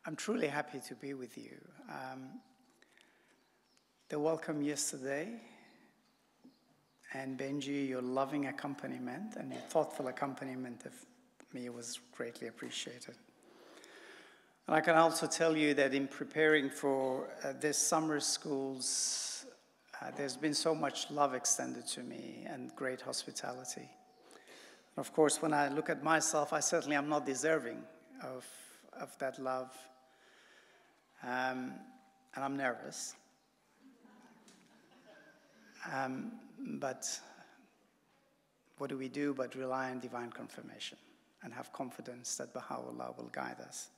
I'm truly happy to be with you. The welcome yesterday, and Benji, your loving accompaniment and your thoughtful accompaniment of me was greatly appreciated. And I can also tell you that in preparing for this summer schools, there's been so much love extended to me and great hospitality. Of course, when I look at myself, I certainly am not deserving of that love. And I'm nervous. But what do we do but rely on divine confirmation and have confidence that Baha'u'llah will guide us?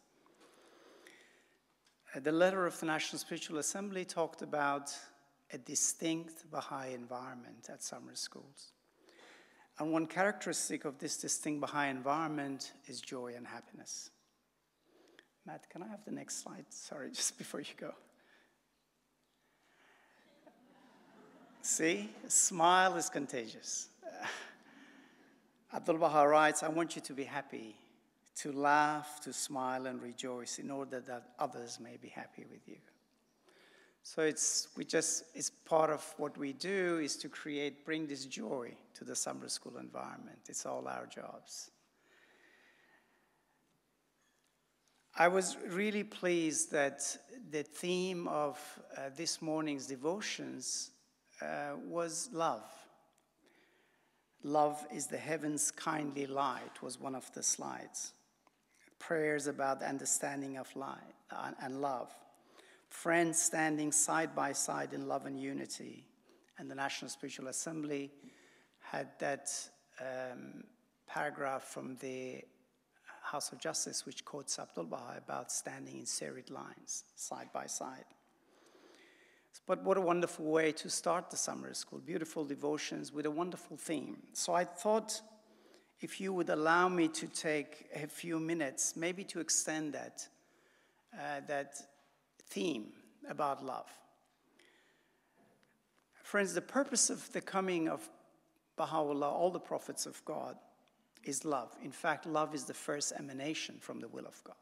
The letter of the National Spiritual Assembly talked about a distinct Baha'i environment at summer schools. And one characteristic of this distinct Baha'i environment is joy and happiness. Matt, can I have the next slide? Sorry, just before you go. See, a smile is contagious. Abdu'l-Baha writes, I want you to be happy, to laugh, to smile and rejoice in order that others may be happy with you. So it's part of what we do is to bring this joy to the summer school environment. It's all our jobs. I was really pleased that the theme of this morning's devotions was love. Love is the heaven's kindly light was one of the slides. Prayers about understanding of light and love. Friends standing side by side in love and unity. And the National Spiritual Assembly had that paragraph from the House of Justice, which quotes Abdu'l-Baha about standing in serried lines, side by side. But what a wonderful way to start the summer school. Beautiful devotions with a wonderful theme. So I thought if you would allow me to take a few minutes, maybe to extend that theme about love. Friends, the purpose of the coming of Baha'u'llah, all the prophets of God, is love. In fact, love is the first emanation from the will of God.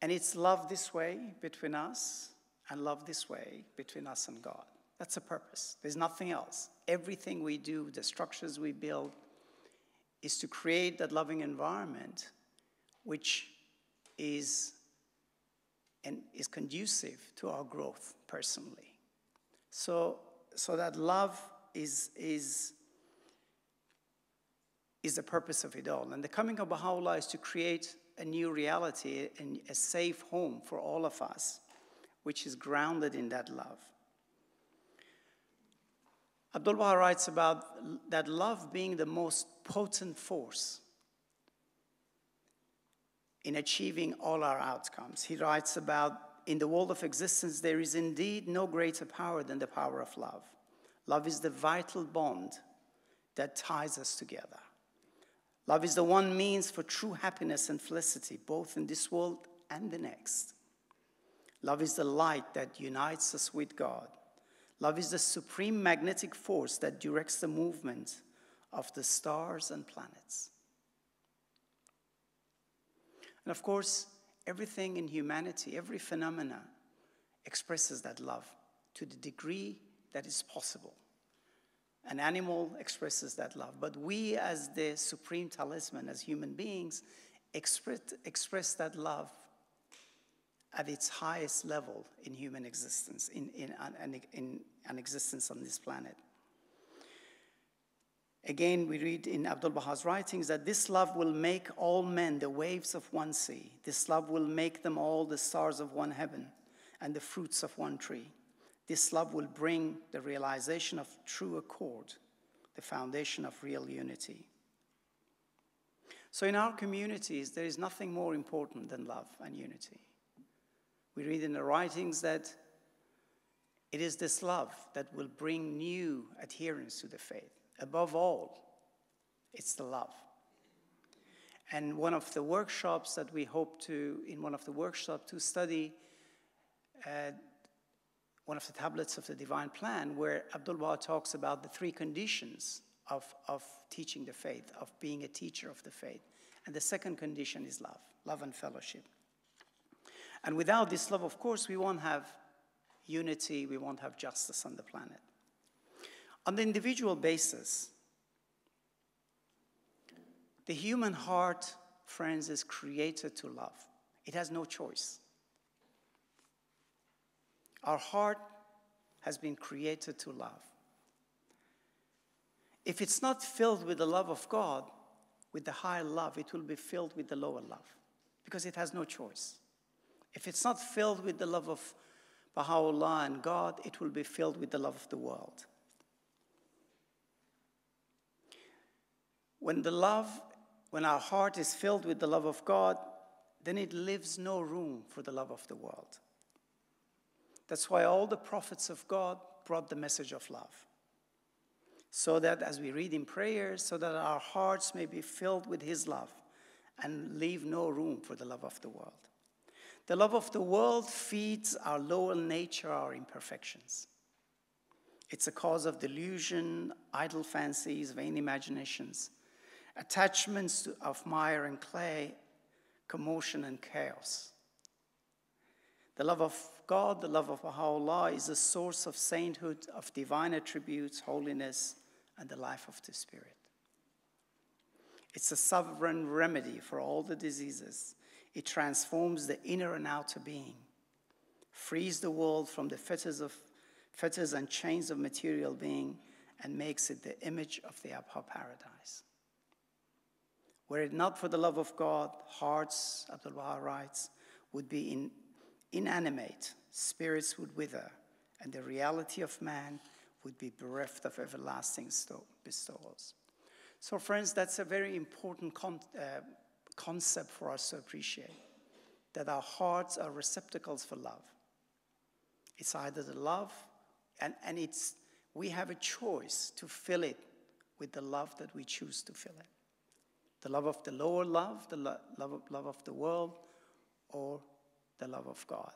And it's love this way between us and love this way between us and God. That's the purpose. There's nothing else. Everything we do, the structures we build, is to create that loving environment which is conducive to our growth personally. So that love is the purpose of it all. And the coming of Baha'u'llah is to create a new reality and a safe home for all of us, which is grounded in that love. Abdu'l-Baha writes about that love being the most potent force in achieving all our outcomes. He writes about, in the world of existence, there is indeed no greater power than the power of love. Love is the vital bond that ties us together. Love is the one means for true happiness and felicity, both in this world and the next. Love is the light that unites us with God. Love is the supreme magnetic force that directs the movement of the stars and planets. And of course, everything in humanity, every phenomena expresses that love to the degree that is possible. An animal expresses that love, but we as the supreme talisman, as human beings, express that love at its highest level in human existence, in an existence on this planet. Again, we read in Abdu'l-Baha's writings that this love will make all men the waves of one sea. This love will make them all the stars of one heaven and the fruits of one tree. This love will bring the realization of true accord, the foundation of real unity. So in our communities, there is nothing more important than love and unity. We read in the writings that it is this love that will bring new adherence to the faith. Above all, it's the love. And one of the workshops that we hope to, in one of the workshops, to study one of the tablets of the Divine Plan, where Abdu'l-Baha talks about the three conditions of teaching the faith, of being a teacher of the faith. And the second condition is love and fellowship. And without this love, of course, we won't have unity, we won't have justice on the planet. On the individual basis, the human heart, friends, is created to love. It has no choice. Our heart has been created to love. If it's not filled with the love of God, with the higher love, it will be filled with the lower love, because it has no choice. If it's not filled with the love of Baha'u'llah and God, it will be filled with the love of the world. When our heart is filled with the love of God, then it leaves no room for the love of the world. That's why all the prophets of God brought the message of love. So that as we read in prayers, so that our hearts may be filled with His love and leave no room for the love of the world. The love of the world feeds our lower nature, our imperfections. It's a cause of delusion, idle fancies, vain imaginations, attachments of mire and clay, commotion and chaos. The love of God, the love of Baha'u'llah, is a source of sainthood, of divine attributes, holiness, and the life of the Spirit. It's a sovereign remedy for all the diseases. It transforms the inner and outer being, frees the world from the fetters and chains of material being, and makes it the image of the upper paradise. Were it not for the love of God, hearts, Abdu'l-Baha writes, would be inanimate, spirits would wither, and the reality of man would be bereft of everlasting bestowals. So friends, that's a very important concept for us to appreciate, that our hearts are receptacles for love. It's either the love, and we have a choice to fill it with the love that we choose to fill it. The love of the lower love, the love of the world, or the love of God.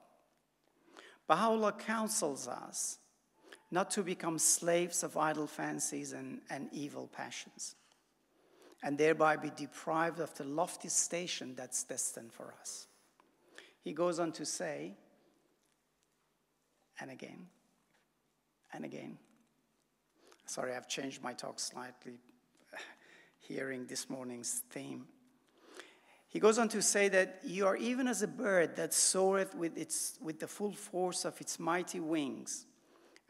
Baha'u'llah counsels us not to become slaves of idle fancies and evil passions, and thereby be deprived of the lofty station that's destined for us. He goes on to say, and again, sorry, I've changed my talk slightly, hearing this morning's theme. He goes on to say that you are even as a bird that soareth with the full force of its mighty wings,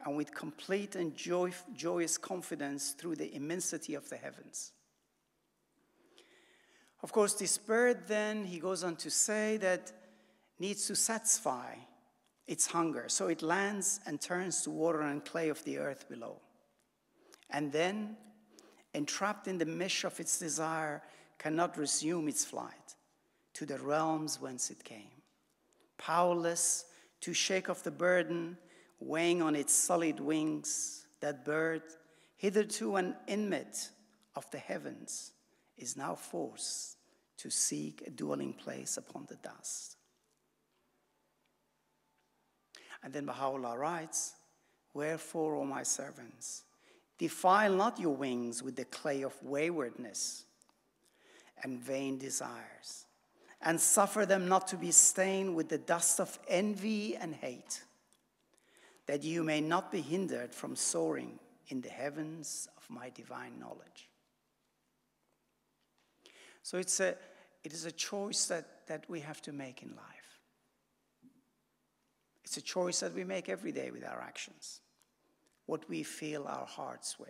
and with complete and joyous confidence through the immensity of the heavens. Of course, this bird then, he goes on to say, that needs to satisfy its hunger. So it lands and turns to water and clay of the earth below. And then, entrapped in the mesh of its desire, cannot resume its flight to the realms whence it came. Powerless to shake off the burden, weighing on its solid wings, that bird, hitherto an inmate of the heavens, is now forced to seek a dwelling place upon the dust. And then Baha'u'llah writes, wherefore, O my servants, defile not your wings with the clay of waywardness and vain desires, and suffer them not to be stained with the dust of envy and hate, that you may not be hindered from soaring in the heavens of my divine knowledge. So it is a choice that we have to make in life. It's a choice that we make every day with our actions, what we fill our hearts with.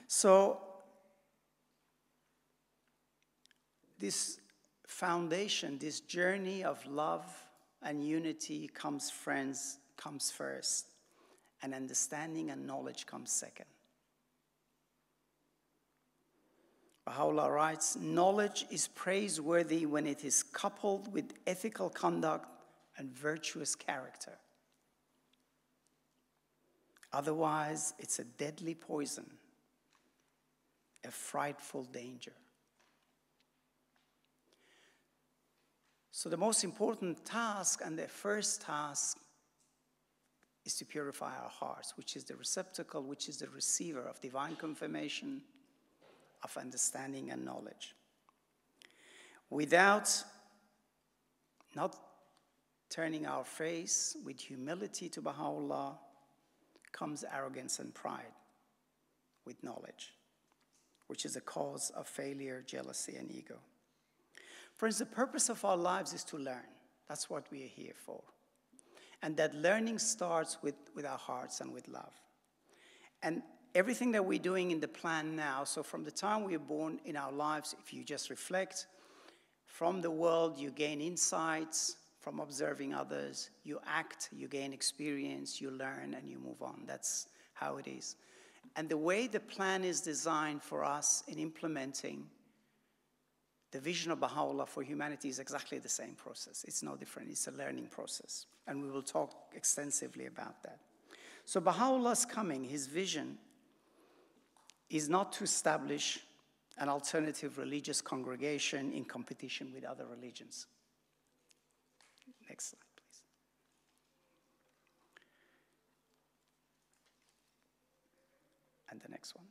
So this foundation, this journey of love and unity comes first, and understanding and knowledge comes second. Baha'u'llah writes, knowledge is praiseworthy when it is coupled with ethical conduct and virtuous character. Otherwise, it's a deadly poison, a frightful danger. So the most important task, and the first task, is to purify our hearts, which is the receptacle, which is the receiver of divine confirmation, of understanding and knowledge. Without not turning our face with humility to Baha'u'llah comes arrogance and pride with knowledge, which is a cause of failure, jealousy, and ego. Friends, the purpose of our lives is to learn. That's what we are here for. And that learning starts with our hearts and with love. And everything that we're doing in the plan now, so from the time we are born in our lives, if you just reflect, from the world you gain insights, from observing others, you act, you gain experience, you learn, and you move on. That's how it is. And the way the plan is designed for us in implementing the vision of Baha'u'llah for humanity is exactly the same process. It's no different. It's a learning process. And we will talk extensively about that. So Baha'u'llah's coming, his vision, is not to establish an alternative religious congregation in competition with other religions. Next slide, please. And the next one.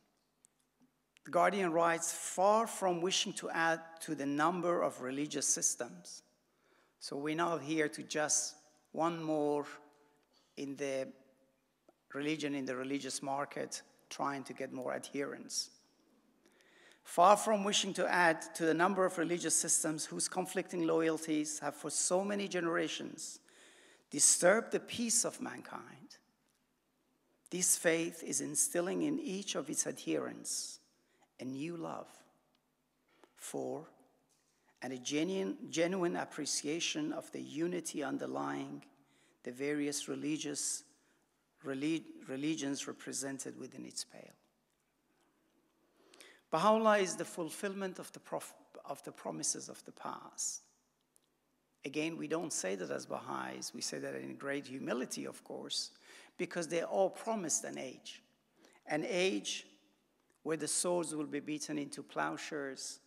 The Guardian writes, far from wishing to add to the number of religious systems, so we're not here to just one more in the religion, in the religious market, trying to get more adherents. Far from wishing to add to the number of religious systems whose conflicting loyalties have for so many generations disturbed the peace of mankind, this faith is instilling in each of its adherents a new love for and a genuine appreciation of the unity underlying the various religions represented within its pale. Baha'u'llah is the fulfillment of the promises of the past. Again, we don't say that as Baha'is, we say that in great humility, of course, because they all promised an age where the swords will be beaten into plowshares,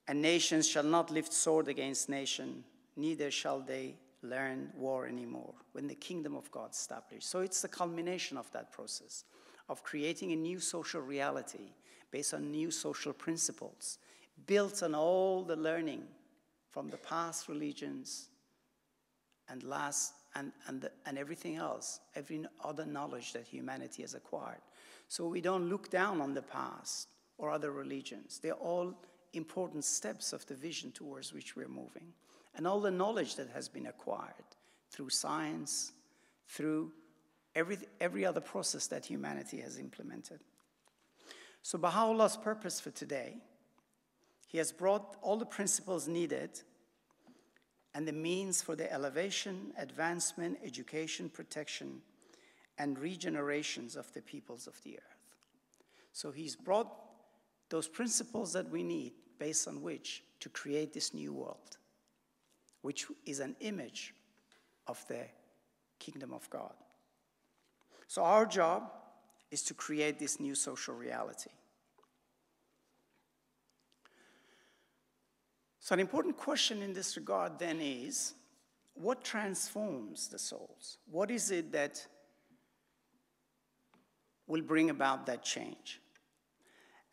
and nations shall not lift sword against nation, neither shall they learn war anymore, when the kingdom of God is established. So it's the culmination of that process, of creating a new social reality based on new social principles, built on all the learning from the past religions and everything else, every other knowledge that humanity has acquired. So we don't look down on the past or other religions. They're all important steps of the vision towards which we're moving. And all the knowledge that has been acquired through science, through every other process that humanity has implemented. So Baha'u'llah's purpose for today, he has brought all the principles needed and the means for the elevation, advancement, education, protection, and regenerations of the peoples of the earth. So he's brought those principles that we need based on which to create this new world, which is an image of the kingdom of God. So our job is to create this new social reality. So an important question in this regard then is, what transforms the souls? What is it that will bring about that change?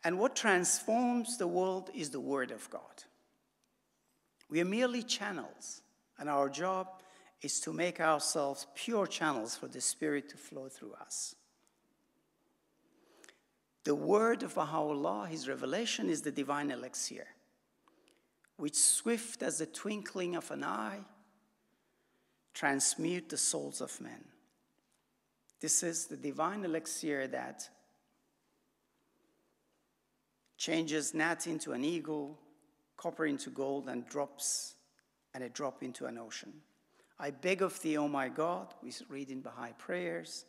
And what transforms the world is the Word of God. We are merely channels, and our job is to make ourselves pure channels for the Spirit to flow through us. The word of Baha'u'llah, his revelation, is the divine elixir, which swift as the twinkling of an eye, transmute the souls of men. This is the divine elixir that changes gnat into an eagle, copper into gold, and a drop into an ocean. I beg of thee, O my God, we read in Baha'i prayers,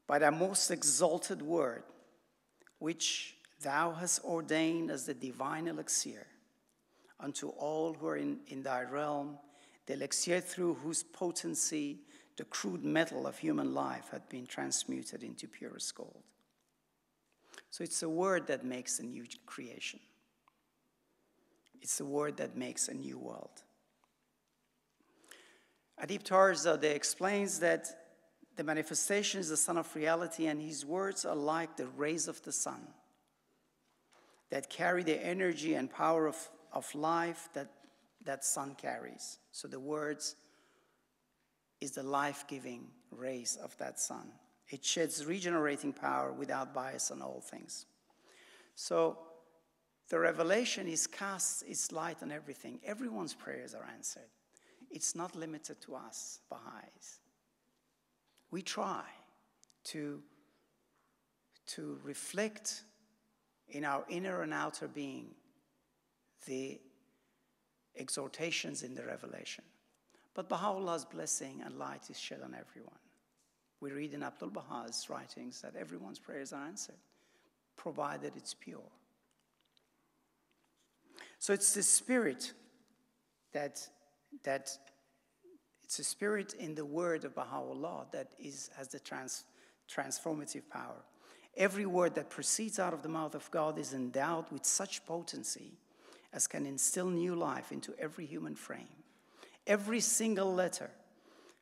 by thy most exalted word, which thou hast ordained as the divine elixir, unto all who are in thy realm, the elixir through whose potency the crude metal of human life had been transmuted into purest gold. So it's a word that makes a new creation. It's a word that makes a new world. Adib Tarzadeh explains that the manifestation is the Son of reality, and his words are like the rays of the sun. that carry the energy and power of life that sun carries. So the words is the life-giving rays of that sun. It sheds regenerating power without bias on all things. So the revelation casts its light on everything. Everyone's prayers are answered. It's not limited to us, Baha'is. We try to reflect in our inner and outer being the exhortations in the revelation. But Baha'u'llah's blessing and light is shed on everyone. We read in Abdu'l-Baha's writings that everyone's prayers are answered, provided it's pure. So it's the spirit it's a spirit in the word of Baha'u'llah that has the transformative power. Every word that proceeds out of the mouth of God is endowed with such potency as can instill new life into every human frame. Every single letter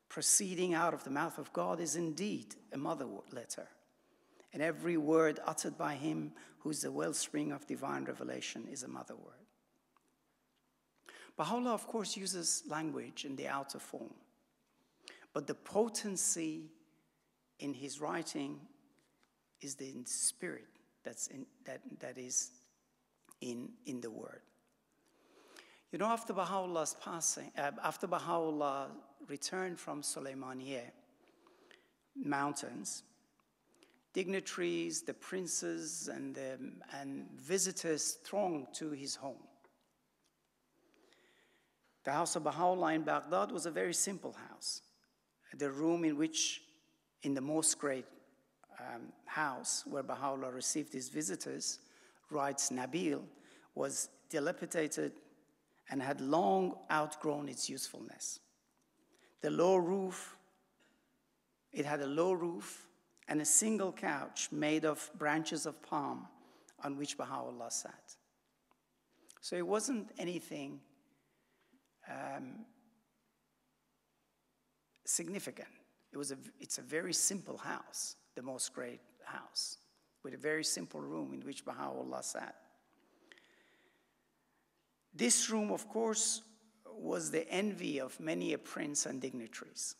proceeding out of the mouth of God is indeed a mother letter. And every word uttered by him who is the wellspring of divine revelation is a mother word. Baha'u'llah, of course, uses language in the outer form. But the potency in his writing is the spirit that is in the word. You know, after Baha'u'llah's passing, after Baha'u'llah returned from Sulaymaniyah mountains, dignitaries, the princes, and visitors thronged to his home. The house of Baha'u'llah in Baghdad was a very simple house. The room in the most great house where Baha'u'llah received his visitors, writes Nabil, was dilapidated and had long outgrown its usefulness. It had a low roof and a single couch made of branches of palm on which Baha'u'llah sat. So it wasn't anything significant. It's a very simple house, the most great house, with a very simple room in which Baha'u'llah sat. This room, of course, was the envy of many a prince and dignitaries.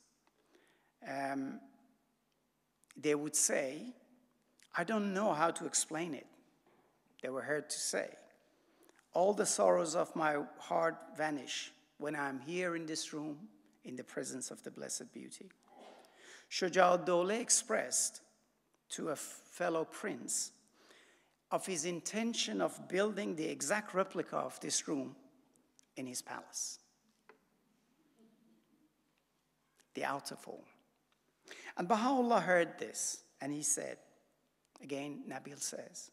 They would say, I don't know how to explain it. They were heard to say, all the sorrows of my heart vanish when I'm here in this room in the presence of the Blessed Beauty. Shuja'ud-Dawla expressed to a fellow prince of his intention of building the exact replica of this room in his palace. The outer form. And Baha'u'llah heard this, and he said, again, Nabil says,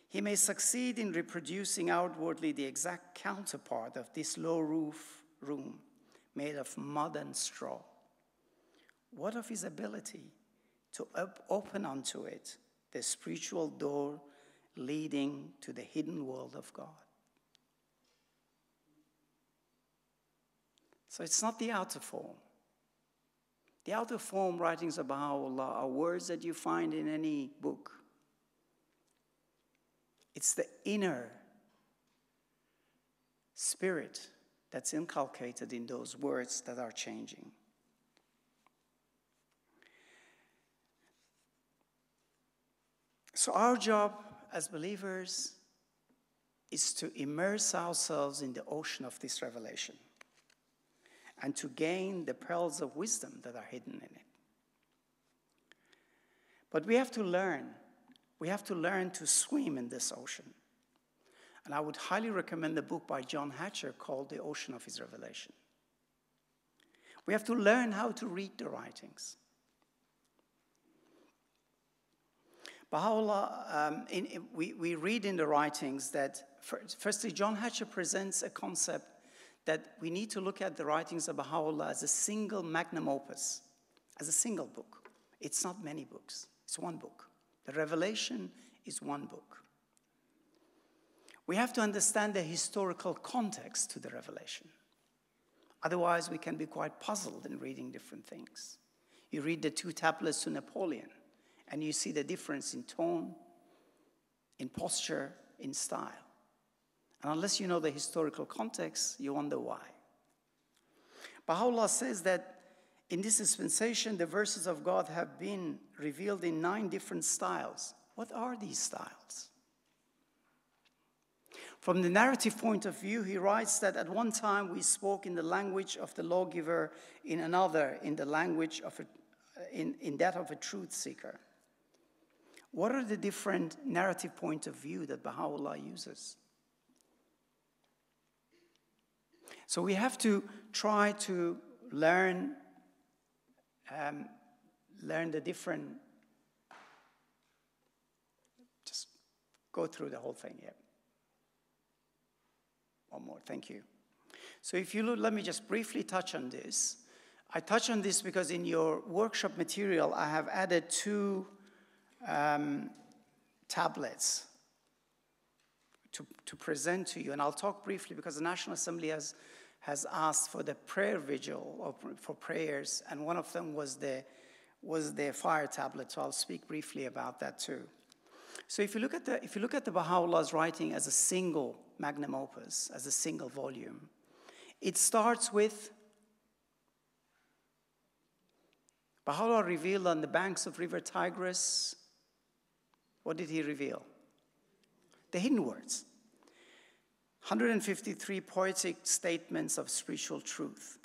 he may succeed in reproducing outwardly the exact counterpart of this low roof room made of mud and straw. What of his ability to open onto it the spiritual door leading to the hidden world of God? So it's not the outer form. The outer form writings of Baha'u'llah are words that you find in any book. It's the inner spirit that's inculcated in those words that are changing. So our job as believers is to immerse ourselves in the ocean of this revelation and to gain the pearls of wisdom that are hidden in it. But we have to learn. We have to learn to swim in this ocean. And I would highly recommend the book by John Hatcher called The Ocean of His Revelation. We have to learn how to read the writings. Baha'u'llah, we read in the writings that, firstly, John Hatcher presents a concept that we need to look at the writings of Baha'u'llah as a single magnum opus, as a single book. It's not many books. It's one book. The revelation is one book. We have to understand the historical context to the revelation. Otherwise, we can be quite puzzled in reading different things. You read the 2 tablets to Napoleon, and you see the difference in tone, in posture, in style. And unless you know the historical context, you wonder why. Baha'u'llah says that in this dispensation, the verses of God have been revealed in 9 different styles. What are these styles? From the narrative point of view, he writes that at one time we spoke in the language of the lawgiver, in another in the language of in that of a truth seeker. What are the different narrative point of view that Baha'u'llah uses? So we have to try to learn the different, just go through the whole thing, yeah. One more, thank you. So if you look, let me just briefly touch on this. I touch on this because in your workshop material, I have added 2 tablets to present to you. And I'll talk briefly because the National Assembly has asked for the prayer vigil, or for prayers, and one of them was the fire tablet. So I'll speak briefly about that too. So if you look at the Baha'u'llah's writing as a single magnum opus, as a single volume, it starts with Baha'u'llah revealed on the banks of River Tigris. What did he reveal? The hidden words. 153 poetic statements of spiritual truth.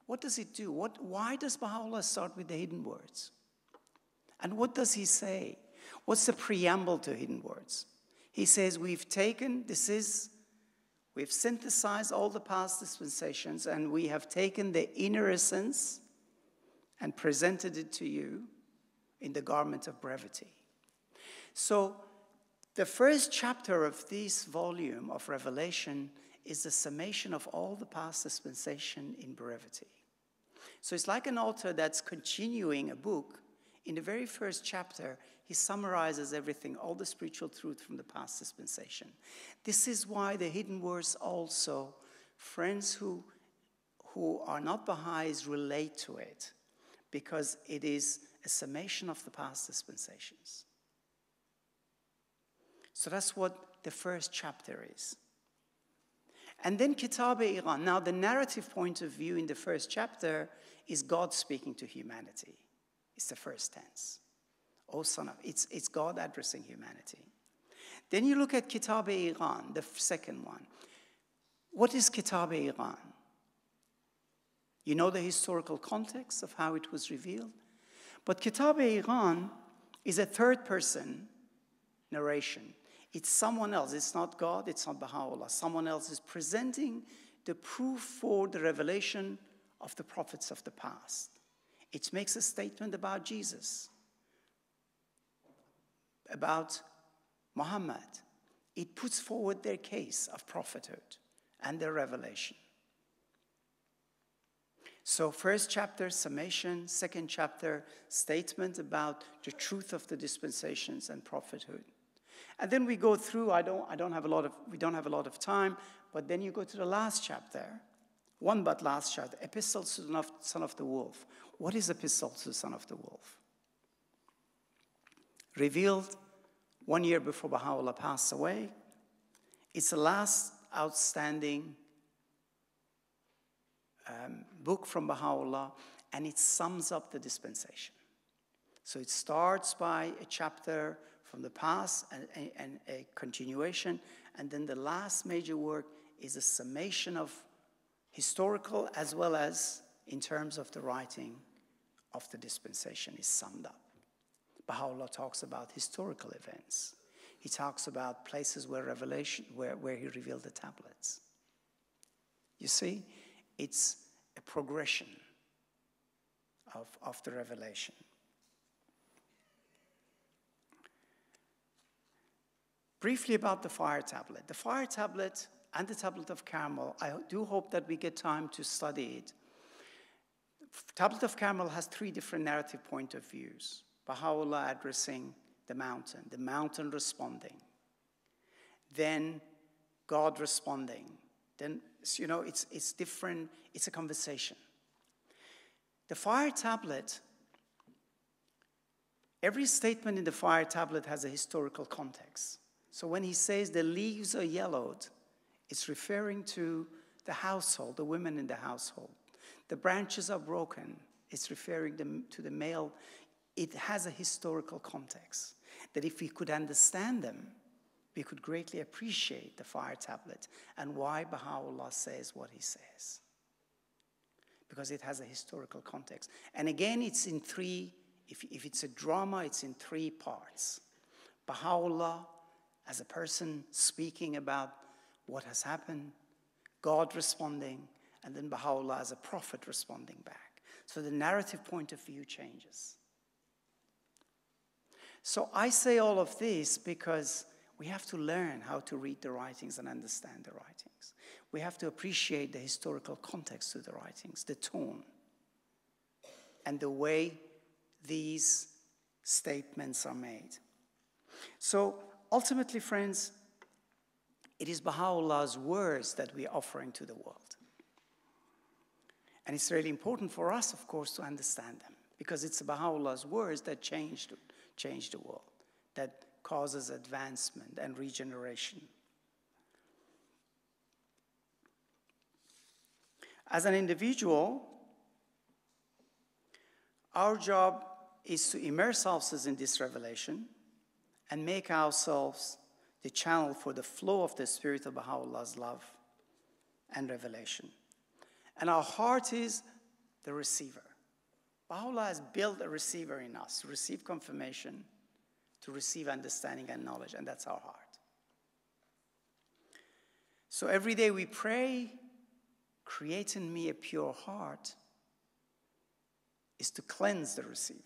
What does it do? Why does Baha'u'llah start with the hidden words? And what does he say? What's the preamble to hidden words? He says, we've synthesized all the past dispensations, and we have taken the inner essence and presented it to you in the garment of brevity. So the first chapter of this volume of Revelation is the summation of all the past dispensation in brevity. So it's like an author that's continuing a book. In the very first chapter, he summarizes everything, all the spiritual truth from the past dispensation. This is why the hidden words also, friends who are not Baha'is relate to it, because it is a summation of the past dispensations. So that's what the first chapter is. And then Kitab-e-Iran. Now, the narrative point of view in the first chapter is God speaking to humanity. It's the first tense. Oh, son of, it's God addressing humanity. Then you look at Kitab-e-Iran, the second one. What is Kitab-e-Iran? You know the historical context of how it was revealed? But Kitab-e-Iran is a third-person narration. It's someone else. It's not God. It's not Baha'u'llah. Someone else is presenting the proof for the revelation of the prophets of the past. It makes a statement about Jesus, about Muhammad. It puts forward their case of prophethood and their revelation. So first chapter, summation. Second chapter, statement about the truth of the dispensations and prophethood. And then we go through, we don't have a lot of time, but then you go to the last chapter, last chapter, Epistle to the Son of the Wolf. What is Epistle to the Son of the Wolf? Revealed 1 year before Baha'u'llah passed away. It's the last outstanding book from Baha'u'llah, and it sums up the dispensation. So it starts by a chapter from the past and a continuation, and then the last major work is a summation of historical as well as in terms of the writing of the dispensation is summed up. Baha'u'llah talks about historical events. He talks about places where he revealed the tablets. You see, it's a progression of the revelation. Briefly about the fire tablet. The fire tablet and the tablet of Carmel, I do hope that we get time to study it. Tablet of Carmel has 3 different narrative point of views. Baha'u'llah addressing the mountain responding, then God responding. Then, it's different, it's a conversation. The fire tablet, every statement in the fire tablet has a historical context. So when he says the leaves are yellowed, it's referring to the household, the women in the household. The branches are broken, it's referring to the male. It has a historical context that if we could understand them, we could greatly appreciate the fire tablet and why Baha'u'llah says what he says. Because it has a historical context. And again, it's in three, if it's a drama, it's in three parts. Baha'u'llah as a person speaking about what has happened, God responding, and then Baha'u'llah as a prophet responding back. So the narrative point of view changes. So I say all of this because we have to learn how to read the writings and understand the writings. We have to appreciate the historical context to the writings, the tone, and the way these statements are made. So ultimately, friends, it is Baha'u'llah's words that we are offering to the world. And it's really important for us, of course, to understand them, because it's Baha'u'llah's words that change the world, that causes advancement and regeneration. As an individual, our job is to immerse ourselves in this revelation and make ourselves the channel for the flow of the spirit of Baha'u'llah's love and revelation. And our heart is the receiver. Baha'u'llah has built a receiver in us to receive confirmation, to receive understanding and knowledge, and that's our heart. So every day we pray, create in me a pure heart, is to cleanse the receiver,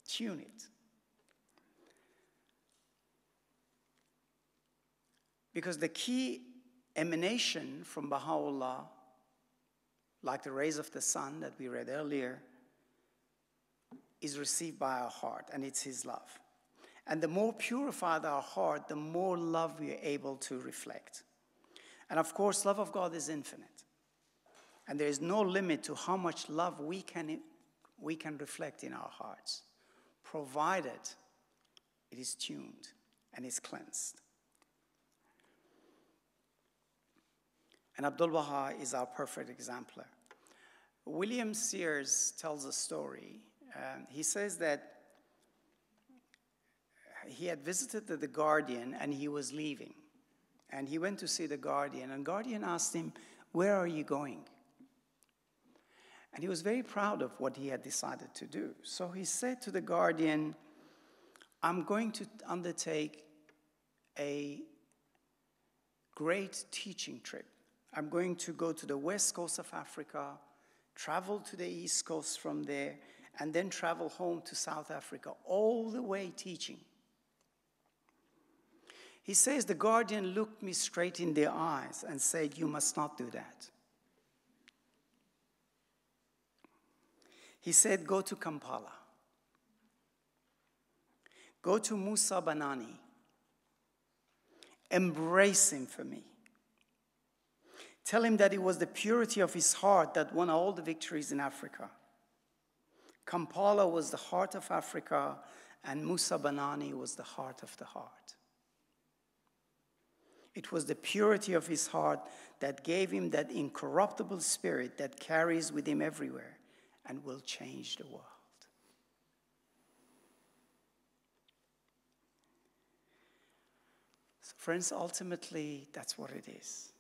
tune it. Because the key emanation from Baha'u'llah, like the rays of the sun that we read earlier, is received by our heart, and it's his love. And the more purified our heart, the more love we are able to reflect. And of course, love of God is infinite. And there is no limit to how much love we can reflect in our hearts, provided it is tuned and is cleansed. And Abdu'l-Baha is our perfect exemplar. William Sears tells a story. He says that he had visited the Guardian and he was leaving. And he went to see the Guardian, and Guardian asked him, "Where are you going?" And he was very proud of what he had decided to do. So he said to the Guardian, "I'm going to undertake a great teaching trip. I'm going to go to the west coast of Africa, travel to the east coast from there, and then travel home to South Africa, all the way teaching." He says, the Guardian looked me straight in the eyes and said, "You must not do that." He said, "Go to Kampala. Go to Musa Banani. Embrace him for me. Tell him that it was the purity of his heart that won all the victories in Africa. Kampala was the heart of Africa, and Musa Banani was the heart of the heart. It was the purity of his heart that gave him that incorruptible spirit that carries with him everywhere and will change the world." So friends, ultimately, that's what it is.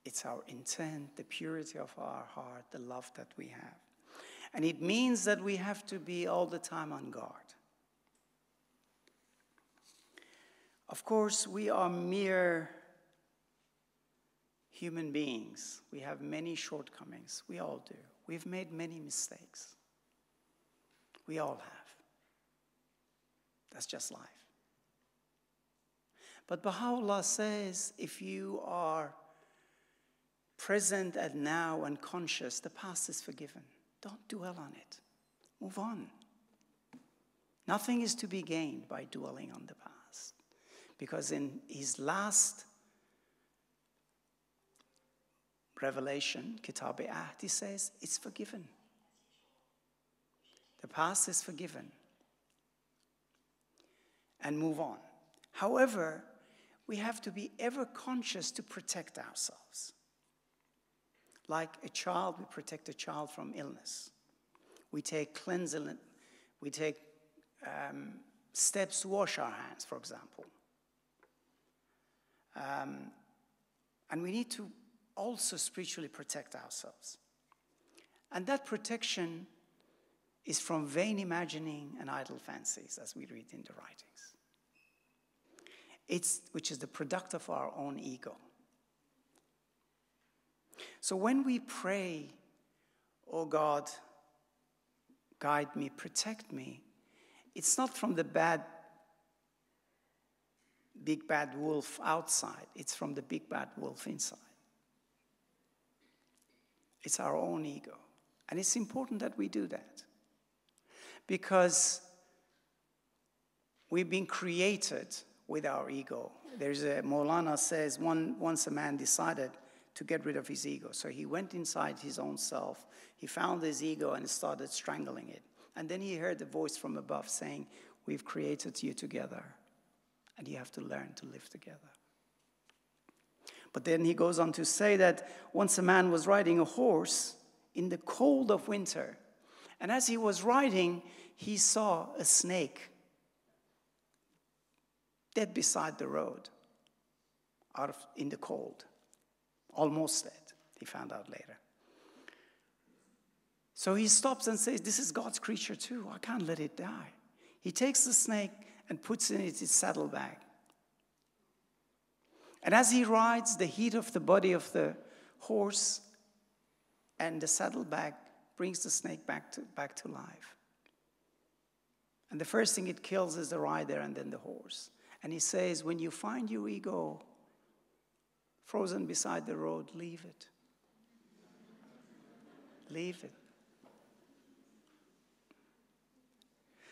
It's our intent, the purity of our heart, the love that we have. And it means that we have to be all the time on guard. Of course, we are mere human beings. We have many shortcomings. We all do. We've made many mistakes. We all have. That's just life. But Baha'u'llah says, if you are present and now and conscious, the past is forgiven. Don't dwell on it. Move on. Nothing is to be gained by dwelling on the past. Because in his last revelation, Kitab-i-Ahd, he says, it's forgiven. The past is forgiven. And move on. However, we have to be ever conscious to protect ourselves. Like a child, we protect a child from illness. We take cleansing, we take steps to wash our hands, for example. And we need to also spiritually protect ourselves. And that protection is from vain imagining and idle fancies, as we read in the writings. Which is the product of our own ego. So when we pray, "Oh God, guide me, protect me," it's not from the big bad wolf outside. It's from the big bad wolf inside. It's our own ego. And it's important that we do that. Because we've been created with our ego. Maulana says, once a man decided to get rid of his ego. So he went inside his own self. He found his ego and started strangling it. And then he heard a voice from above saying, "We've created you together, and you have to learn to live together." But then he goes on to say that once a man was riding a horse in the cold of winter, and as he was riding, he saw a snake dead beside the road, in the cold, almost dead, he found out later. So he stops and says, "This is God's creature too, I can't let it die." He takes the snake and puts it in his saddlebag. And as he rides, the heat of the body of the horse and the saddlebag brings the snake back to life. And the first thing it kills is the rider and then the horse. And he says, "When you find your ego frozen beside the road, leave it. Leave it."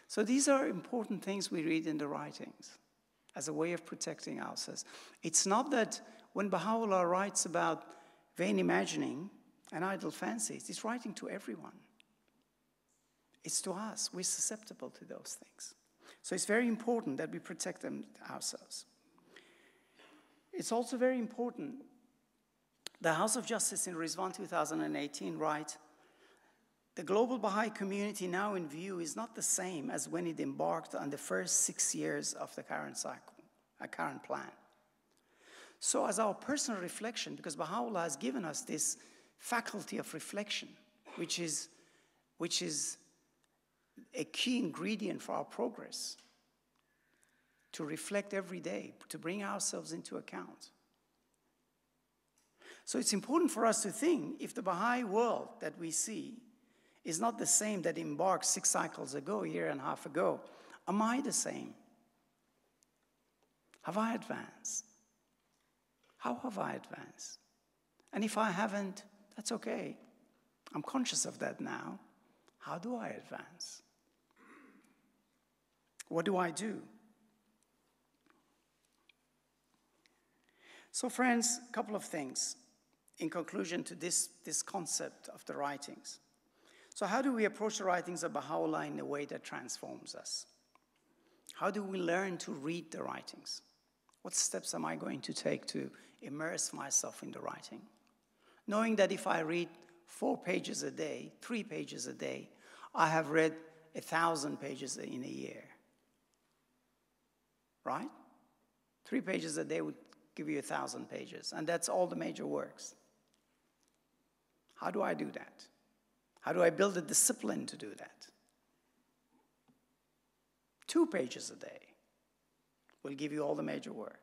So these are important things we read in the writings as a way of protecting ourselves. It's not that when Baha'u'llah writes about vain imagining and idle fancies, he's writing to everyone. It's to us. We're susceptible to those things. So it's very important that we protect them ourselves. It's also very important. The House of Justice in Rizwan 2018 writes, "The global Baha'i community now in view is not the same as when it embarked on the first 6 years of the current cycle, a current plan." So as our personal reflection, because Baha'u'llah has given us this faculty of reflection, which is a key ingredient for our progress, to reflect every day, to bring ourselves into account. So it's important for us to think, if the Baha'i world that we see is not the same that embarked 6 cycles ago, a year and a half ago, am I the same? Have I advanced? How have I advanced? And if I haven't, that's okay. I'm conscious of that now. How do I advance? What do I do? So friends, a couple of things in conclusion to this concept of the writings. So how do we approach the writings of Baha'u'llah in a way that transforms us? How do we learn to read the writings? What steps am I going to take to immerse myself in the writing? Knowing that if I read 4 pages a day, 3 pages a day, I have read 1,000 pages in a year. Right? 3 pages a day would give you 1,000 pages, and that's all the major works. How do I do that? How do I build a discipline to do that? 2 pages a day will give you all the major work,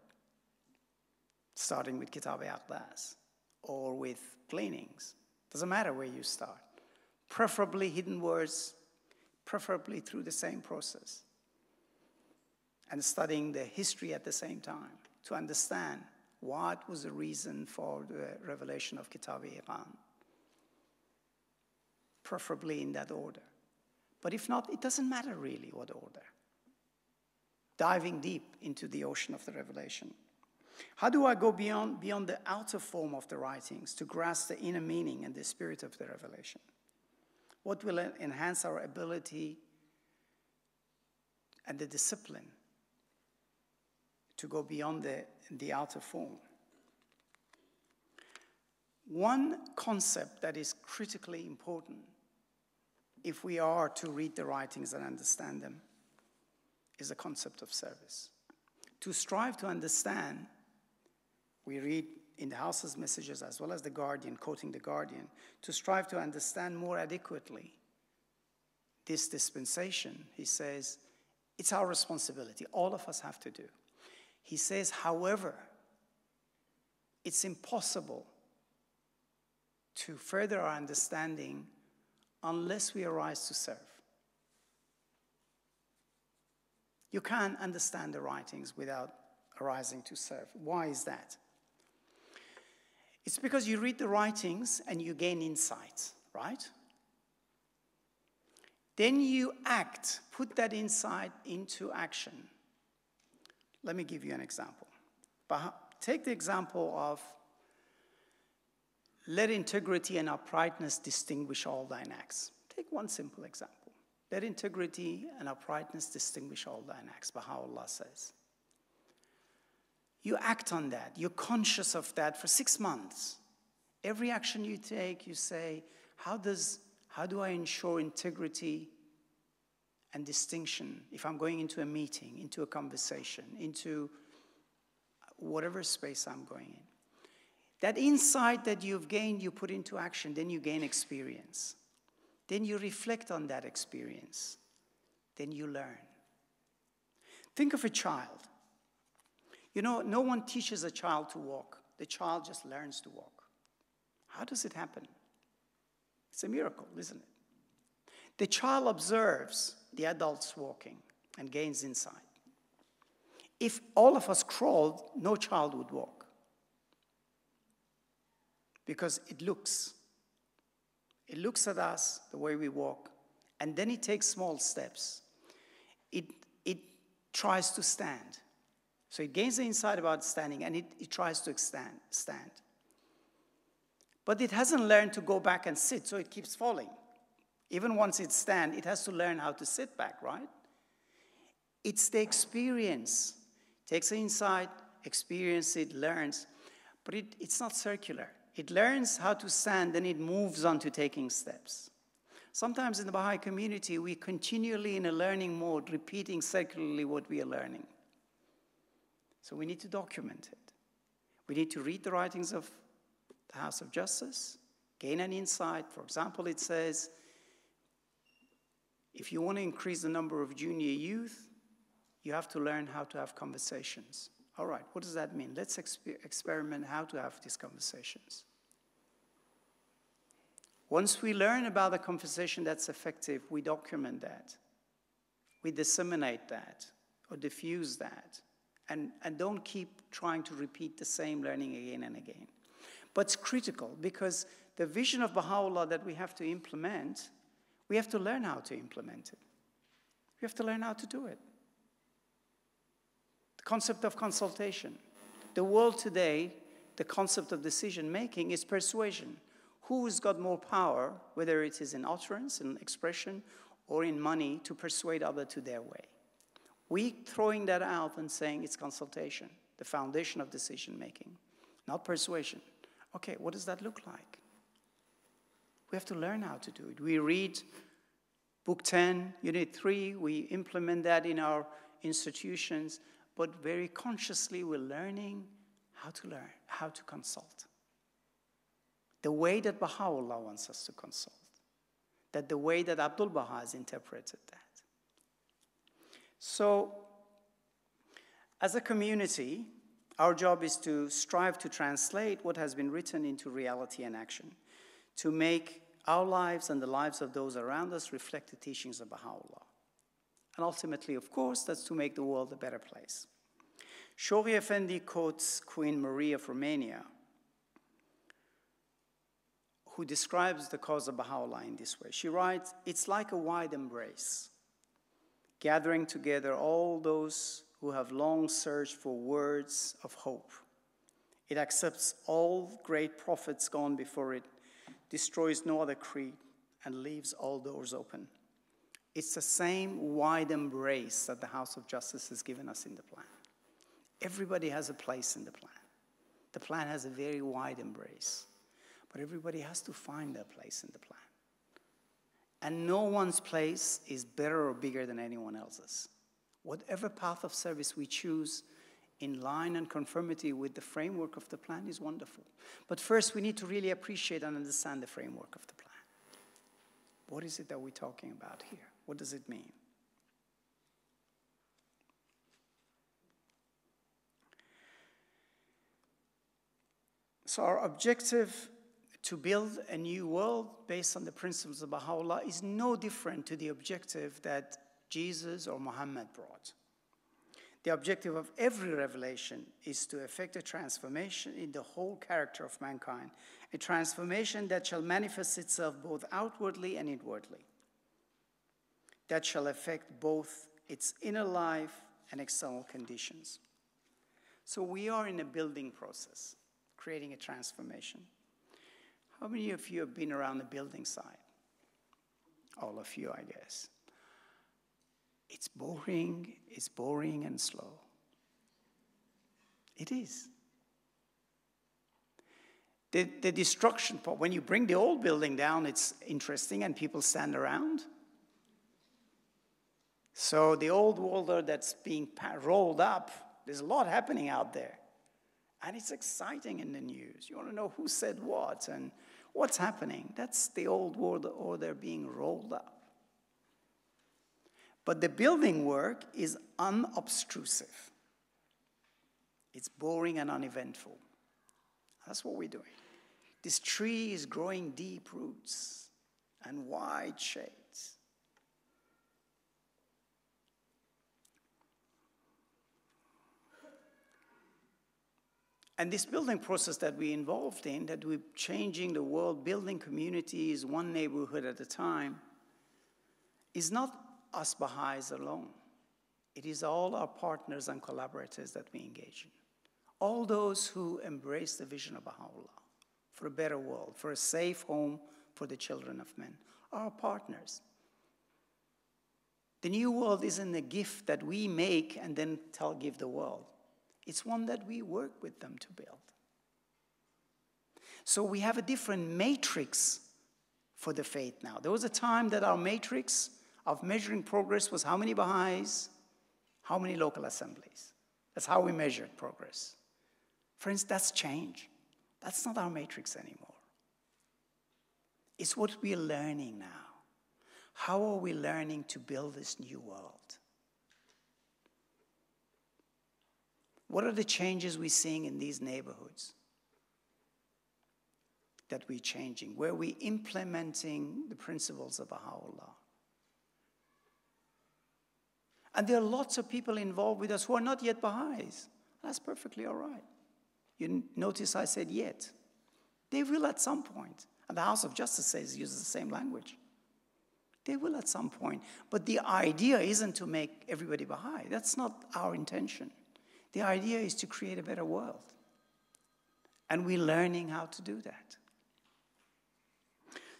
starting with Kitab-e Aqdas or with gleanings. Doesn't matter where you start. Preferably hidden words, preferably through the same process, and studying the history at the same time to understand what was the reason for the revelation of Kitab-e Aqdas. Preferably in that order. But if not, it doesn't matter really what order. Diving deep into the ocean of the revelation. How do I go beyond the outer form of the writings to grasp the inner meaning and the spirit of the revelation? What will enhance our ability and the discipline to go beyond the outer form. One concept that is critically important if we are to read the writings and understand them is the concept of service. To strive to understand, we read in the House's messages as well as the Guardian, quoting the Guardian, to strive to understand more adequately this dispensation, he says, it's our responsibility. All of us have to do. He says, however, it's impossible to further our understanding unless we arise to serve. You can't understand the writings without arising to serve. Why is that? It's because you read the writings and you gain insight, right? Then you act, put that insight into action. Let me give you an example. Take the example of, let integrity and uprightness distinguish all thine acts. Take one simple example. Let integrity and uprightness distinguish all thine acts, Baha'u'llah says. You act on that. You're conscious of that for 6 months. Every action you take, you say, how do I ensure integrity and distinction if I'm going into a meeting, into a conversation, into whatever space I'm going in? That insight that you've gained, you put into action, then you gain experience. Then you reflect on that experience. Then you learn. Think of a child. You know, no one teaches a child to walk. The child just learns to walk. How does it happen? It's a miracle, isn't it? The child observes the adults walking and gains insight. If all of us crawled, no child would walk. Because it looks at us, the way we walk, and then it takes small steps. It tries to stand. So it gains the insight about standing, and it tries to stand. But it hasn't learned to go back and sit, so it keeps falling. Even once it stands, it has to learn how to sit back, right? It's the experience. It takes the insight, experience it, learns, but it's not circular. It learns how to stand, then it moves on to taking steps. Sometimes in the Baha'i community, we continually in a learning mode, repeating circularly what we are learning. So we need to document it. We need to read the writings of the House of Justice, gain an insight. For example, it says, if you want to increase the number of junior youth, you have to learn how to have conversations. All right, what does that mean? Let's experiment how to have these conversations. Once we learn about a conversation that's effective, we document that. We disseminate that or diffuse that. And don't keep trying to repeat the same learning again and again. But it's critical because the vision of Baha'u'llah that we have to implement, we have to learn how to implement it. We have to learn how to do it. The concept of consultation. The world today, the concept of decision-making is persuasion. Who's got more power, whether it is in utterance, in expression, or in money, to persuade others to their way? We throwing that out and saying it's consultation, the foundation of decision-making, not persuasion. Okay, what does that look like? We have to learn how to do it. We read Book 10, Unit 3, we implement that in our institutions, but very consciously we're learning how to consult. The way that Baha'u'llah wants us to consult. That the way that Abdu'l-Baha has interpreted that. So, as a community, our job is to strive to translate what has been written into reality and action, to make our lives and the lives of those around us reflect the teachings of Baha'u'llah. And ultimately, of course, that's to make the world a better place. Shoghi Effendi quotes Queen Marie of Romania, who describes the cause of Baha'u'llah in this way. She writes, "It's like a wide embrace, gathering together all those who have long searched for words of hope. It accepts all great prophets gone before it, destroys no other creed, and leaves all doors open." It's the same wide embrace that the House of Justice has given us in the plan. Everybody has a place in the plan. The plan has a very wide embrace, but everybody has to find their place in the plan. And no one's place is better or bigger than anyone else's. Whatever path of service we choose in line and conformity with the framework of the plan is wonderful. But first, we need to really appreciate and understand the framework of the plan. What is it that we're talking about here? What does it mean? So our objective to build a new world based on the principles of Baha'u'llah is no different to the objective that Jesus or Muhammad brought. The objective of every revelation is to effect a transformation in the whole character of mankind, a transformation that shall manifest itself both outwardly and inwardly, that shall affect both its inner life and external conditions. So we are in a building process, creating a transformation. How many of you have been around the building site? All of you, I guess. It's boring and slow. It is. The destruction part, when you bring the old building down, it's interesting and people stand around. So the old wall that's being rolled up, there's a lot happening out there. And it's exciting in the news. You want to know who said what and what's happening. That's the old world order being rolled up. But the building work is unobtrusive. It's boring and uneventful. That's what we're doing. This tree is growing deep roots and wide shades. And this building process that we're involved in, that we're changing the world, building communities one neighborhood at a time, is not us Baha'is alone. It is all our partners and collaborators that we engage in. All those who embrace the vision of Baha'u'llah for a better world, for a safe home for the children of men, are our partners. The new world isn't a gift that we make and then give the world. It's one that we work with them to build. So we have a different matrix for the faith now. There was a time that our matrix of measuring progress was how many Baha'is, how many local assemblies. That's how we measured progress. Friends, that's changed. That's not our matrix anymore. It's what we're learning now. How are we learning to build this new world? What are the changes we're seeing in these neighborhoods that we're changing? Where we're implementing the principles of Baha'u'llah. And there are lots of people involved with us who are not yet Baha'is. That's perfectly all right. You notice I said yet. They will at some point. And the House of Justice uses the same language. They will at some point. But the idea isn't to make everybody Baha'i. That's not our intention. The idea is to create a better world. And we're learning how to do that.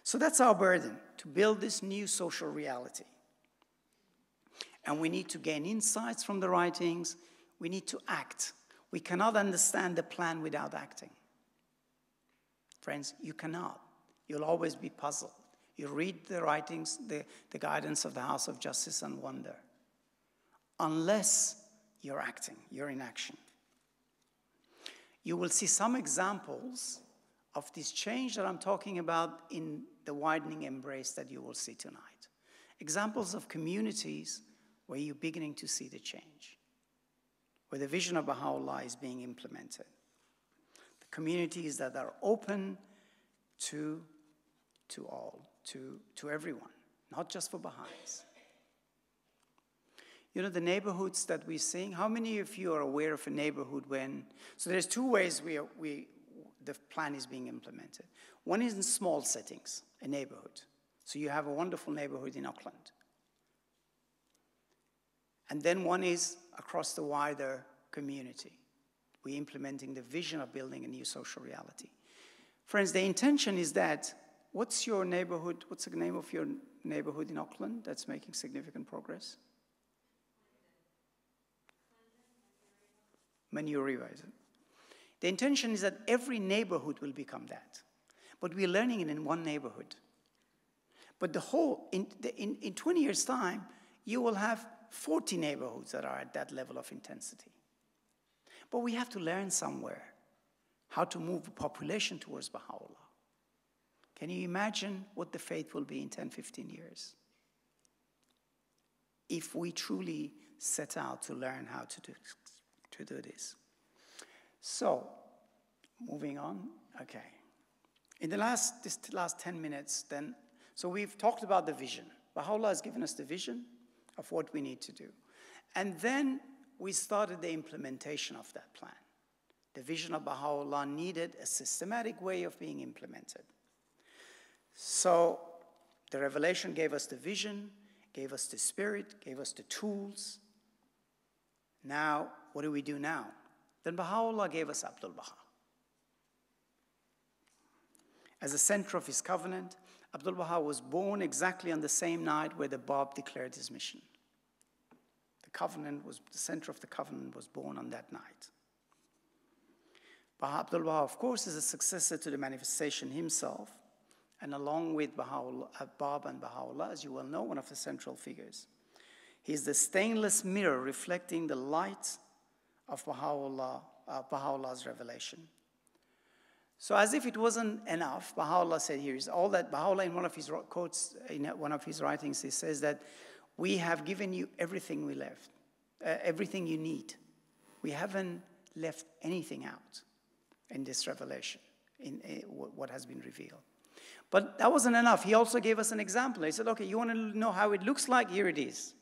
So that's our burden, to build this new social reality. And we need to gain insights from the writings. We need to act. We cannot understand the plan without acting. Friends, you cannot. You'll always be puzzled. You read the writings, the guidance of the House of Justice and wonder. Unless you're acting, you're in action. You will see some examples of this change that I'm talking about in the widening embrace that you will see tonight. Examples of communities where you're beginning to see the change, where the vision of Baha'u'llah is being implemented. The communities that are open to all, to everyone, not just for Baha'is. You know, the neighborhoods that we're seeing, how many of you are aware of a neighborhood so there's two ways the plan is being implemented. One is in small settings, a neighborhood. So you have a wonderful neighborhood in Auckland. And then one is across the wider community. We're implementing the vision of building a new social reality. Friends, the intention is that, what's your neighborhood, what's the name of your neighborhood in Auckland that's making significant progress? when you revise it. The intention is that every neighborhood will become that. But we're learning it in one neighborhood. But the whole, in 20 years' time, you will have 40 neighborhoods that are at that level of intensity. But we have to learn somewhere how to move the population towards Baha'u'llah. Can you imagine what the faith will be in 10, 15 years? If we truly set out to learn how to do this. So, moving on, okay. In the last 10 minutes then, so we've talked about the vision. Baha'u'llah has given us the vision of what we need to do. And then we started the implementation of that plan. The vision of Baha'u'llah needed a systematic way of being implemented. So the revelation gave us the vision, gave us the spirit, gave us the tools. Now, what do we do now? Then Baha'u'llah gave us Abdu'l-Baha. As the center of his covenant, Abdu'l-Baha was born exactly on the same night where the Bab declared his mission. The center of the covenant was born on that night. Abdu'l-Baha, of course, is a successor to the manifestation himself, and along with Bab and Baha'u'llah, as you well know, one of the central figures. He is the stainless mirror reflecting the light of Baha'u'llah's revelation. So as if it wasn't enough, Baha'u'llah said here is all that Baha'u'llah in one of his quotes, in one of his writings, he says that we have given you everything we left, everything you need. We haven't left anything out in this revelation, in what has been revealed. But that wasn't enough. He also gave us an example. He said, okay, you want to know how it looks like? Here it is.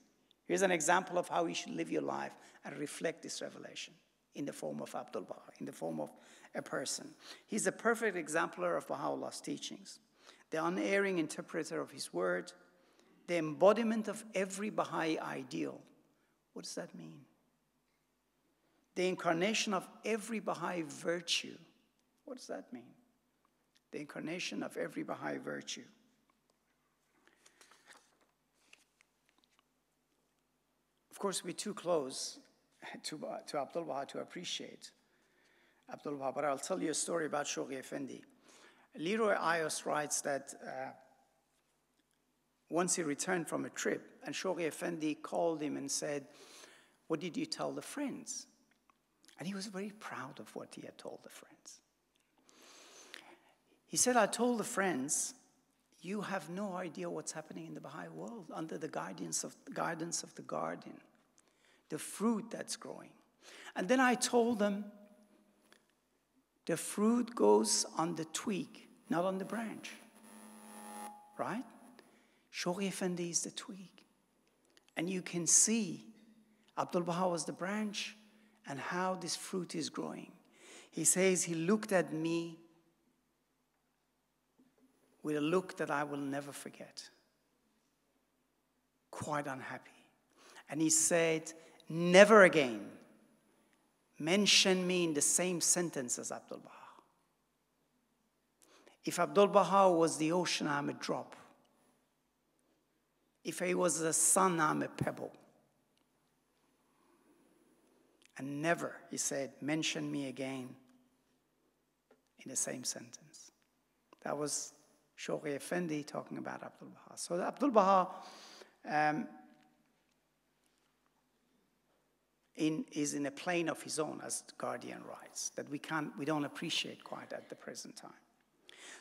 Here's an example of how you should live your life and reflect this revelation in the form of Abdu'l-Baha, in the form of a person. He's a perfect exemplar of Baha'u'llah's teachings, the unerring interpreter of his word, the embodiment of every Baha'i ideal. What does that mean? The incarnation of every Baha'i virtue. What does that mean? The incarnation of every Baha'i virtue. Of course, we're too close to Abdu'l-Baha to appreciate Abdu'l-Baha, but I'll tell you a story about Shoghi Effendi. Leroy Ayos writes that once he returned from a trip, and Shoghi Effendi called him and said, "What did you tell the friends?" And he was very proud of what he had told the friends. He said, "I told the friends, you have no idea what's happening in the Baha'i world under the guidance of the garden, the fruit that's growing. And then I told them, the fruit goes on the twig, not on the branch." Right? Shoghi Effendi is the twig. And you can see Abdu'l-Baha was the branch and how this fruit is growing. He says he looked at me with a look that I will never forget. Quite unhappy. And he said, "Never again mention me in the same sentence as Abdu'l-Baha. If Abdu'l-Baha was the ocean, I'm a drop. If he was the sun, I'm a pebble. And never," he said, "mention me again in the same sentence." That was Shoghi Effendi talking about Abdu'l-Baha. So Abdu'l-Baha is in a plane of his own, as the Guardian writes, that we don't appreciate quite at the present time.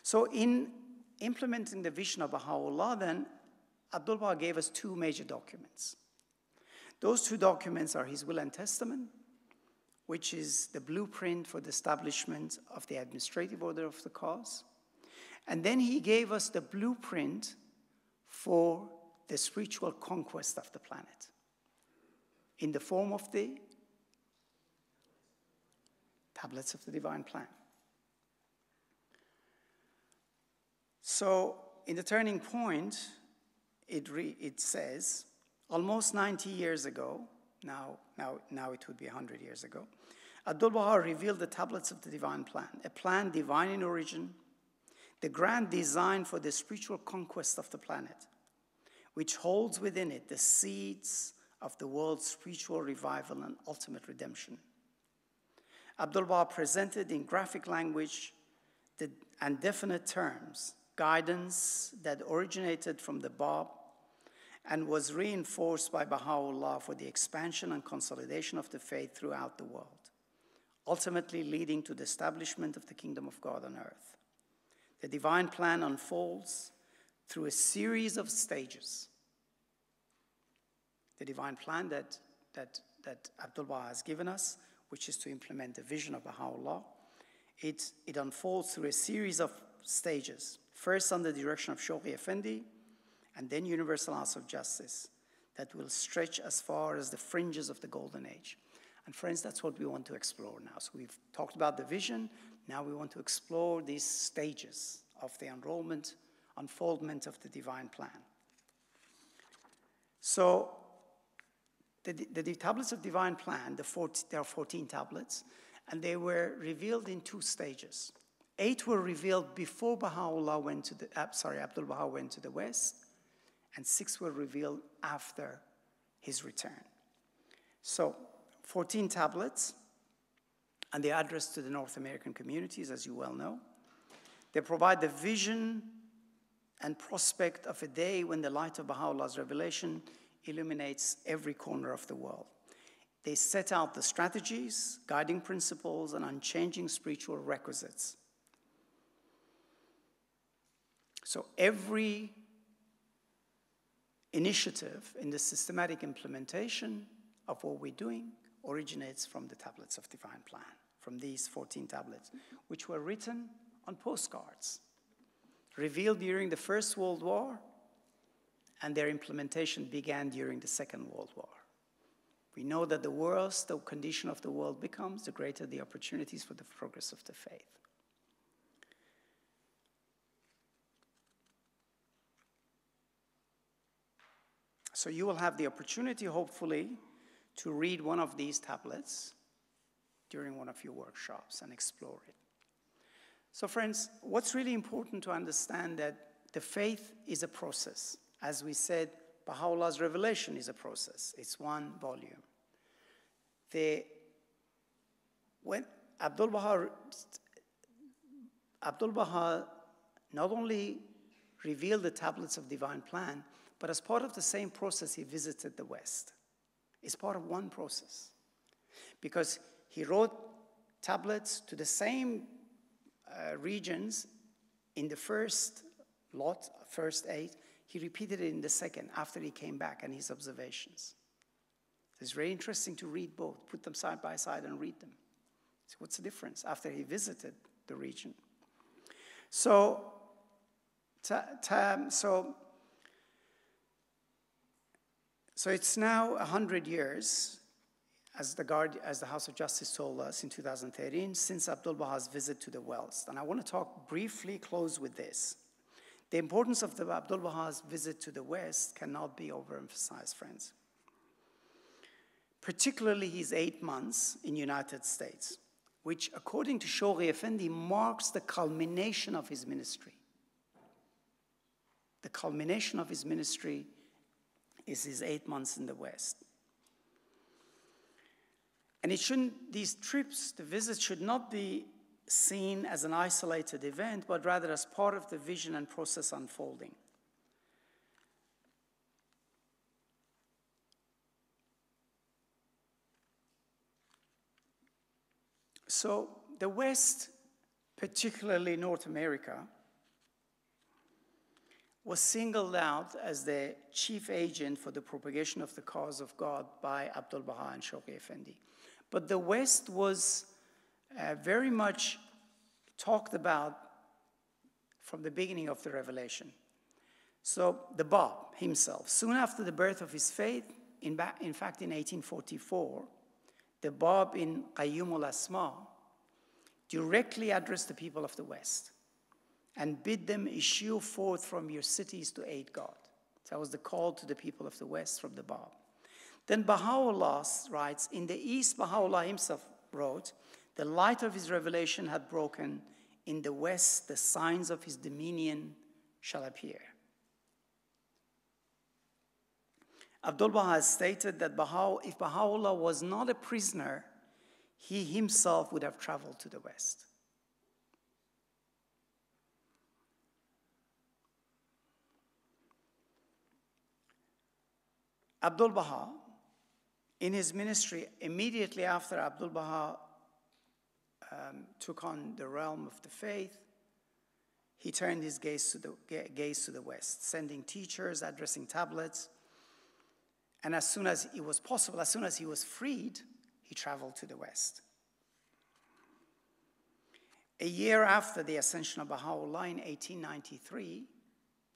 So in implementing the vision of Baha'u'llah, then, Abdu'l-Baha gave us two major documents. Those two documents are his will and testament, which is the blueprint for the establishment of the administrative order of the cause. And then he gave us the blueprint for the spiritual conquest of the planet in the form of the tablets of the divine plan. So in the turning point, it says, almost 90 years ago, now it would be 100 years ago, Abdu'l-Baha revealed the tablets of the divine plan, a plan divine in origin, the grand design for the spiritual conquest of the planet, which holds within it the seeds of the world's spiritual revival and ultimate redemption. Abdu'l-Baha presented in graphic language and definite terms guidance that originated from the Bab and was reinforced by Baha'u'llah for the expansion and consolidation of the faith throughout the world, ultimately leading to the establishment of the kingdom of God on earth. The divine plan unfolds through a series of stages. The divine plan that Abdu'l-Baha has given us, which is to implement the vision of Baha'u'llah, it unfolds through a series of stages. First under the direction of Shoghi Effendi, and then Universal House of Justice that will stretch as far as the fringes of the Golden Age. And friends, that's what we want to explore now. So we've talked about the vision. Now we want to explore these stages of the unfoldment of the divine plan. So the tablets of divine plan, there are 14 tablets, and they were revealed in 2 stages. 8 were revealed before Abdu'l-Baha went to the West, and 6 were revealed after his return. So 14 tablets, and they are addressed to the North American communities, as you well know. They provide the vision and prospect of a day when the light of Baha'u'llah's revelation illuminates every corner of the world. They set out the strategies, guiding principles, and unchanging spiritual requisites. So every initiative in the systematic implementation of what we're doing originates from the tablets of divine plan, from these 14 tablets, which were written on postcards, revealed during the First World War, and their implementation began during the Second World War. We know that the worse the condition of the world becomes, the greater the opportunities for the progress of the faith. So you will have the opportunity, hopefully, to read one of these tablets during one of your workshops and explore it. So friends, what's really important to understand that the faith is a process. As we said, Baha'u'llah's revelation is a process. It's one volume. When Abdu'l-Baha not only revealed the tablets of divine plan, but as part of the same process, he visited the West. It's part of one process. Because he wrote tablets to the same regions in the first lot, first 8. He repeated it in the second after he came back and his observations. It's very interesting to read both, put them side by side and read them. So what's the difference after he visited the region? So it's now 100 years, as the House of Justice told us in 2013, since Abdu'l-Baha's visit to the West. And I want to talk briefly, close with this. The importance of the Abdu'l-Baha's visit to the West cannot be overemphasized, friends. Particularly his 8 months in the United States, which, according to Shoghi Effendi, marks the culmination of his ministry. The culmination of his ministry is his 8 months in the West. And these trips, the visits, should not be seen as an isolated event, but rather as part of the vision and process unfolding. So the West, particularly North America, was singled out as the chief agent for the propagation of the cause of God by Abdu'l-Baha and Shoghi Effendi. But the West was very much talked about from the beginning of the revelation. So the Bab himself, soon after the birth of his faith, in fact in 1844, the Bab in Qayyum al-Asma directly addressed the people of the West and bid them issue forth from your cities to aid God. That was the call to the people of the West from the Bab. Then Baha'u'llah writes, in the East, Baha'u'llah himself wrote, the light of his revelation had broken. In the West, the signs of his dominion shall appear. Abdu'l-Baha has stated that if Baha'u'llah was not a prisoner, he himself would have traveled to the West. Abdu'l-Baha, in his ministry, immediately after Abdu'l-Baha took on the realm of the faith, he turned his gaze to the West, sending teachers, addressing tablets. And as soon as it was possible, as soon as he was freed, he traveled to the West. A year after the ascension of Baha'u'llah in 1893,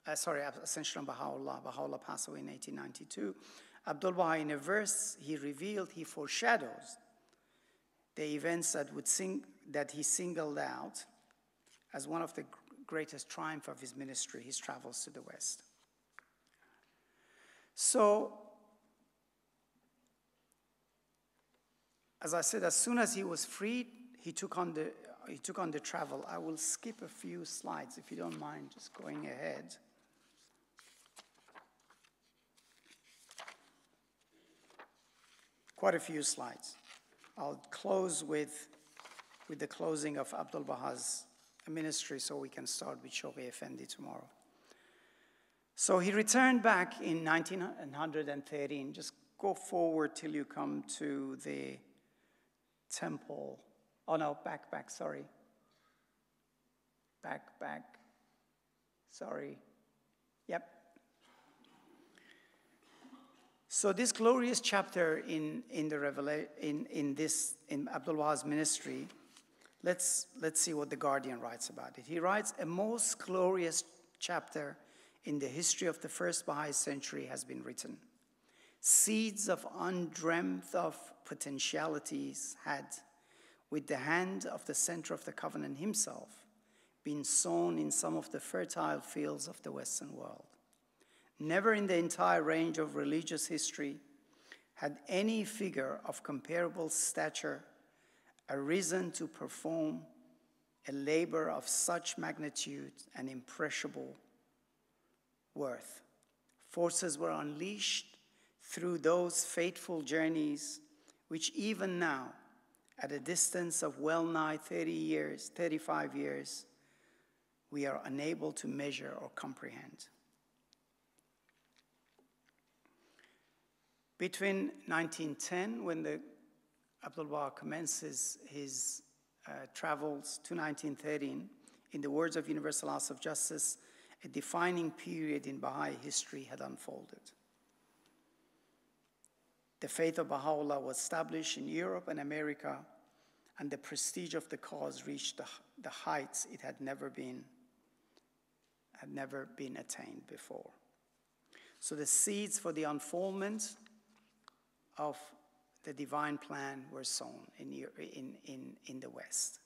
ascension of Baha'u'llah passed away in 1892, Abdu'l-Baha, in a verse, he foreshadows the events that he singled out as one of the greatest triumph of his ministry, his travels to the West. So, as I said, as soon as he was freed, he took on the travel. I will skip a few slides, if you don't mind, just going ahead. Quite a few slides. I'll close with the closing of Abdu'l-Baha's ministry, so we can start with Shoghi Effendi tomorrow. So he returned back in 1913. Just go forward till you come to the temple. Oh no, back, sorry. Back, sorry. Yep. So this glorious chapter in Abdu'l-Baha's ministry, let's see what the Guardian writes about it. He writes, a most glorious chapter in the history of the first Baha'i century has been written. Seeds of undreamt of potentialities had, with the hand of the center of the covenant himself, been sown in some of the fertile fields of the Western world. Never in the entire range of religious history had any figure of comparable stature arisen to perform a labor of such magnitude and imperishable worth. Forces were unleashed through those fateful journeys, which even now, at a distance of well-nigh 35 years, we are unable to measure or comprehend. Between 1910, when Abdu'l-Baha commences his travels, to 1913, in the words of Universal House of Justice, a defining period in Baha'i history had unfolded. The faith of Baha'u'llah was established in Europe and America, and the prestige of the cause reached the heights it had never been attained before. So the seeds for the unfoldment of the divine plan were sown in the West.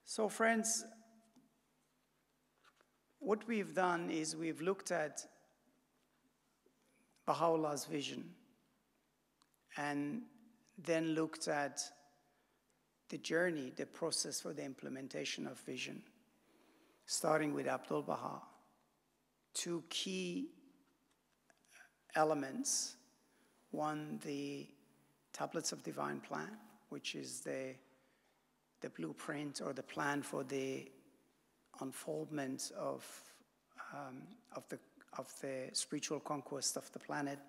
So friends, what we've done is we've looked at Baha'u'llah's vision and then looked at the journey, the process for the implementation of vision, starting with Abdu'l-Baha. Two key elements. One, the tablets of divine plan, which is the blueprint or the plan for the unfoldment of the spiritual conquest of the planet.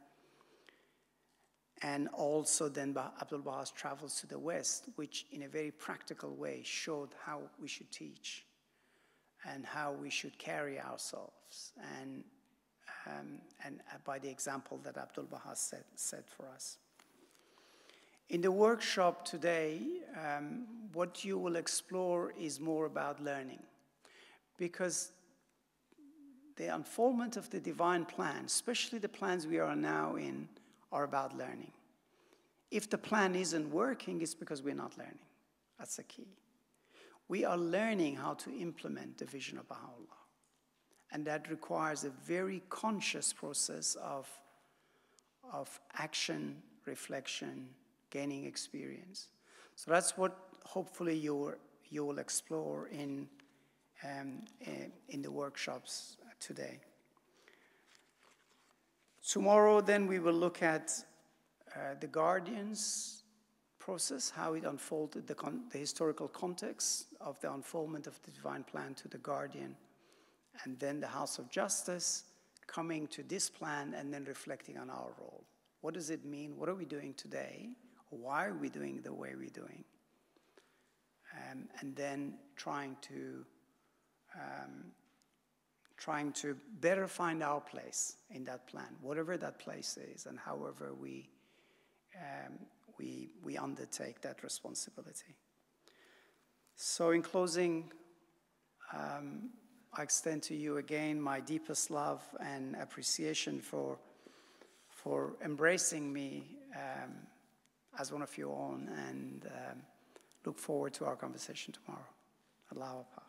And also then Abdu'l-Baha's travels to the West, which in a very practical way showed how we should teach and how we should carry ourselves, and by the example that Abdu'l-Baha set for us. In the workshop today, what you will explore is more about learning, because the unfoldment of the divine plan, especially the plans we are now in, are about learning. If the plan isn't working, it's because we're not learning. That's the key. We are learning how to implement the vision of Baha'u'llah. And that requires a very conscious process of action, reflection, gaining experience. So that's what hopefully you will explore in the workshops today. Tomorrow then we will look at the guardian's process, how it unfolded, the historical context of the unfoldment of the divine plan to the guardian, and then the House of Justice coming to this plan and then reflecting on our role. What does it mean? What are we doing today? Why are we doing the way we're doing? And then trying to better find our place in that plan, whatever that place is, and however we undertake that responsibility. So in closing, I extend to you again my deepest love and appreciation for embracing me as one of your own, and look forward to our conversation tomorrow. Allahu Akbar.